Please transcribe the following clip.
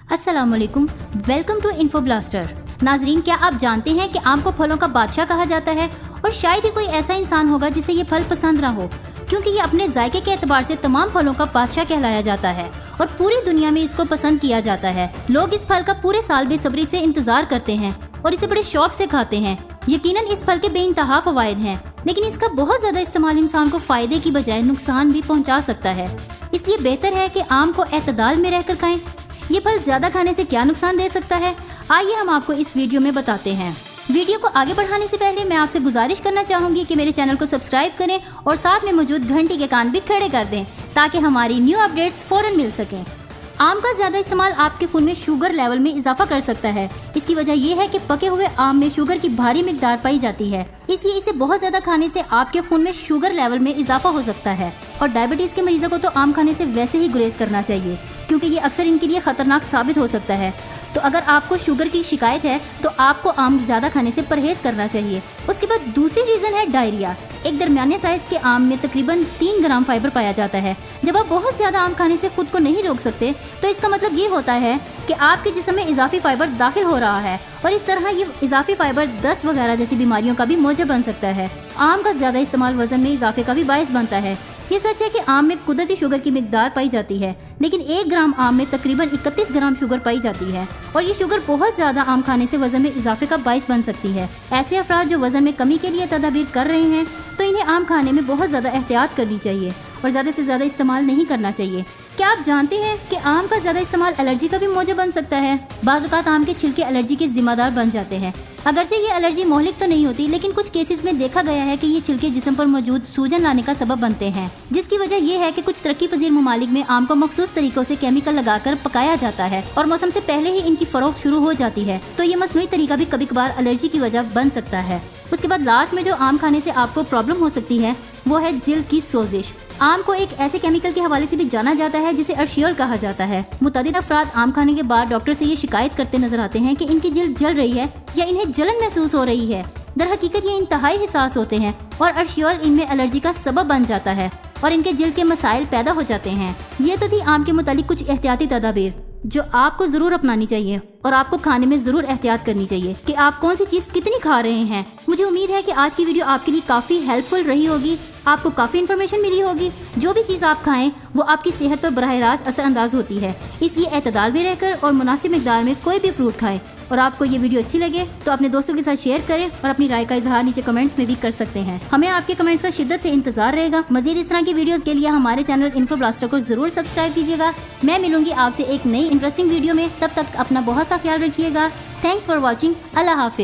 अस्सलाम वालेकुम, welcome to info blaster. नाजरीन, क्या आप जानते हैं कि आम को फलों का बादशाह कहा जाता है और शायद ही कोई ऐसा इंसान होगा जिसे ये फल पसंद ना हो, क्योंकि ये अपने जायके के एतबार से तमाम फलों का बादशाह कहलाया जाता है और पूरी दुनिया में इसको पसंद किया जाता है। लोग इस फल का पूरे साल बेसब्री से इंतजार करते हैं और इसे बड़े शौक से खाते हैं। यकीनन इस फल के बेइंतहा फवायद हैं, लेकिन इसका बहुत ज्यादा इस्तेमाल इंसान को फायदे की बजाय नुकसान भी पहुंचा सकता है। इसलिए बेहतर है कि आम को एतदाल में रहकर खाएं। ये फल ज्यादा खाने से क्या नुकसान दे सकता है, आइए हम आपको इस वीडियो में बताते हैं। वीडियो को आगे बढ़ाने से पहले मैं आपसे गुजारिश करना चाहूंगी कि मेरे चैनल को सब्सक्राइब करें और साथ में मौजूद घंटी के कान भी खड़े कर दें ताकि हमारी न्यू अपडेट्स फौरन मिल सकें। आम का ज्यादा इस्तेमाल आपके खून में शुगर लेवल में इजाफा कर सकता है। इसकी वजह यह है कि पके हुए आम में शुगर की भारी मिकदार पाई जाती है, इसलिए इसे बहुत ज्यादा खाने से आपके खून में शुगर लेवल में इजाफा हो सकता है। और डायबिटीज के मरीजों को तो आम खाने से वैसे ही गुरेज करना चाहिए, क्योंकि ये अक्सर इनके लिए खतरनाक साबित हो सकता है। तो अगर आपको शुगर की शिकायत है तो आपको आम ज्यादा खाने से परहेज करना चाहिए। उसके बाद दूसरी रीजन है डायरिया। एक दरमियाने साइज के आम में तकरीबन 3 ग्राम फाइबर पाया जाता है। जब आप बहुत ज्यादा आम खाने से खुद को नहीं रोक सकते तो इसका मतलब ये होता है कि आपके जिस्म में इजाफी फाइबर दाखिल हो रहा है और इस तरह ये इजाफी फाइबर दस्त वगैरह जैसी बीमारियों का भी मौजब बन सकता है। आम का ज्यादा इस्तेमाल वजन में इजाफे का भी बायस बनता है। ये सच है कि आम में कुदरती शुगर की मिकदार पाई जाती है, लेकिन 1 ग्राम आम में तकरीबन 31 ग्राम शुगर पाई जाती है और ये शुगर बहुत ज्यादा आम खाने से वजन में इजाफे का बायस बन सकती है। ऐसे अफराद जो वजन में कमी के लिए तदाबीर कर रहे हैं तो इन्हें आम खाने में बहुत ज्यादा एहतियात करनी चाहिए और ज्यादा से ज्यादा इस्तेमाल नहीं करना चाहिए। क्या आप जानते हैं कि आम का ज्यादा इस्तेमाल एलर्जी का भी मौजब बन सकता है? बाज़ औक़ात आम के छिलके एलर्जी के जिम्मेदार बन जाते हैं। अगरचे ये एलर्जी मोहलिक तो नहीं होती, लेकिन कुछ केसेस में देखा गया है कि ये छिलके जिस्म पर मौजूद सूजन लाने का सबब बनते हैं, जिसकी वजह ये है कि कुछ तरक्की पजीर ममालिक में आम को मखसूस तरीकों से केमिकल लगाकर पकाया जाता है और मौसम से पहले ही इनकी फरोख्त शुरू हो जाती है, तो ये मसनूई तरीका भी कभी कभार एलर्जी की वजह बन सकता है। उसके बाद लास्ट में जो आम खाने से आपको प्रॉब्लम हो सकती है वो है जिल्द की सोजिश। आम को एक ऐसे केमिकल के हवाले से भी जाना जाता है जिसे अर्शियोल कहा जाता है। मुतअद्दिद अफराद आम खाने के बाद डॉक्टर से ये शिकायत करते नजर आते हैं कि इनकी जिल्द जल रही है या इन्हें जलन महसूस हो रही है। दर हकीकत ये इंतहाई हिसास होते हैं और अर्शियोल इनमें एलर्जी का सबब बन जाता है और इनके जिल्द के मसाइल पैदा हो जाते हैं। ये तो थी आम के मुतालिक कुछ एहतियाती तदाबीर जो आपको जरूर अपनानी चाहिए और आपको खाने में जरूर एहतियात करनी चाहिए कि आप कौन सी चीज कितनी खा रहे हैं। मुझे उम्मीद है कि आज की वीडियो आपके लिए काफी हेल्पफुल रही होगी, आपको काफी इन्फॉर्मेशन मिली होगी। जो भी चीज आप खाएं वो आपकी सेहत पर बराह रास्त असरअंदाज होती है, इसलिए एतदाल में रहकर और मुनासिब मिकदार में कोई भी फ्रूट खाएं। और आपको ये वीडियो अच्छी लगे तो अपने दोस्तों के साथ शेयर करें और अपनी राय का इजहार नीचे कमेंट्स में भी कर सकते हैं। हमें आपके कमेंट्स का शिद्दत से इंतजार रहेगा। मजीद इस तरह की वीडियोस के लिए हमारे चैनल इन्फो ब्लास्टर को जरूर सब्सक्राइब कीजिएगा। मैं मिलूंगी आपसे एक नई इंटरेस्टिंग वीडियो में, तब तक अपना बहुत सा ख्याल रखिएगा। Thanks for watching. Allah Hafiz.